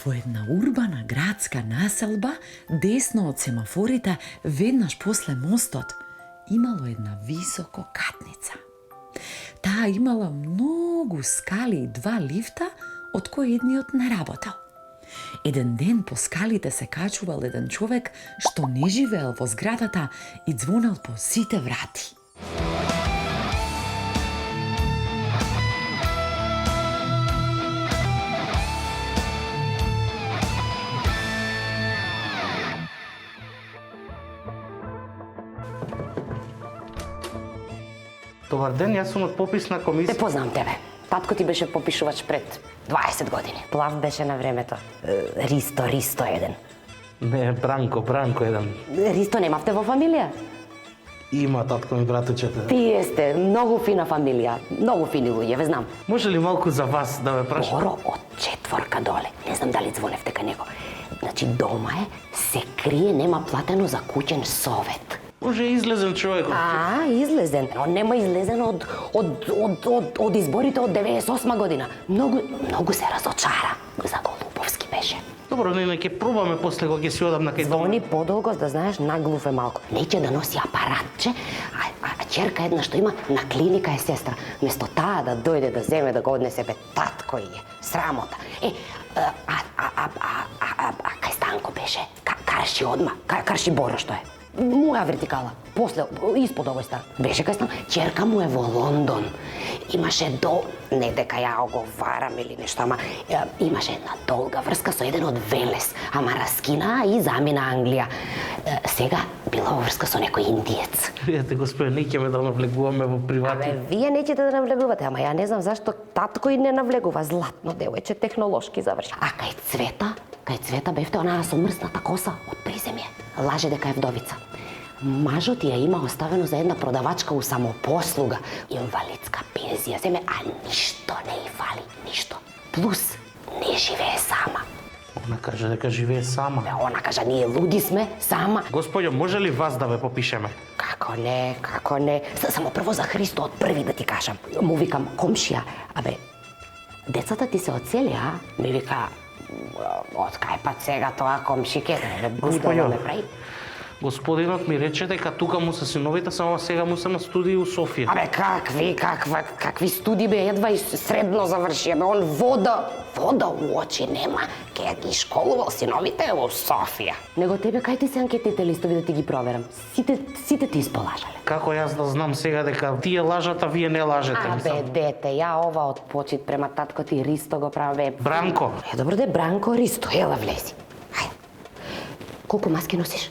Во една урбана градска населба, десно од семафорите, веднаш после мостот, имало една високо катница. Таа имала многу скали и 2 лифта, од кои едниот не работел. Еден ден по скалите се качувал еден човек што не живеел во зградата и звонел по сите врати. Добар ден, јас сум од пописна комисија. Те познам тебе. Татко ти беше попишувач пред 20 години. Плав беше на времето. Ристо еден. Не, Бранко еден. Ристо немавте во фамилија? Има татко ми братучете. Тие сте многу фина фамилија, многу фини луѓе, ве знам. Може ли малку за вас да ве прашам? Боро од 4 доле. Не знам дали звоневте кај него. Значи дома е, се крие, нема платено за куќен совет. Може излезен човек. Излезен. Он нема излезен од изборите од 98 година. Многу се разочара. За Голубовски беше. Добро, не ќе пробаме после кога ќе си одам на кај дома. Звони подолго, да знаеш, наглув е малку. Неќе да носи апаратче, а черка една што има на клиника е сестра. Место таа да дојде да земе да го однесе бе татко и срамота. Кај Станко беше, карши одма, карши Боро што е. Моја вертикала, после, испод овој стар. Беше кај Станко, черка му е во Лондон. Имаше не дека ја оговарам или нешто, ама имаше една долга врска со еден од Велес, ама раскина и замина Англија. Сега била во врска со некој индиец. Видете, господи, не ќе ме да навлегуваме во приватни. Вие неќете да навлегувате, ама ја не знам зашто татко и не навлегува, златно девојче, технолошки заврши. А кај Цвета бевте онаа со мрсната коса од приземје. Лаже дека е вдовица. Мажот ја има оставено за една продавачка у самопослуга. Инвалидска пензија земе, а ништо не й фали, ништо. Плюс, не живее сама. Она кажа дека живее сама. Она кажа, ние луди сме, сама. Господјо, може ли вас да ве попишеме? Како не. Само прво за Христо од први да ти кажам. Му викам, комшија, децата ти се оцелија, ми вика, од кај пат сега тоа комшике, Господјо, ме прави. Господинот ми рече дека тука му се синовите, само сега му се на студии у Софија. Какви студии бе, едва и средно завршија, бе, он вода у очи нема, ке ги школувал синовите во Софија. Него тебе кај ти се анкетните листови да ти ги проверам? Сите ти исполажале. Како јас да знам сега дека тие лажат, а вие не лажете? Дете, ја ова од почит према татко ти Ристо го праве. Бранко. Добро де, Бранко, Ристо, ела влези. Хајде. Колку маски носиш?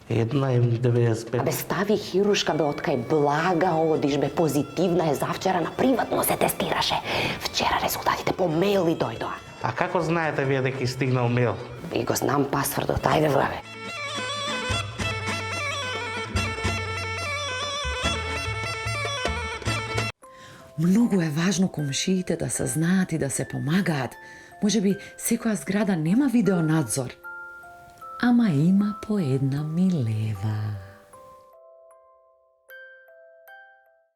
1,95. Стави хирушка, откај блага одиш, позитивна е, завчера на приватно се тестираше. Вчера резултатите по мејл и дојдоа. А како знаете вие дека стигнал мејл? И го знам пасвордот, ајде влезе. Многу е важно комшиите да се знаат и да се помагаат. Можеби секоја зграда нема видеонадзор, ама има по една Милева.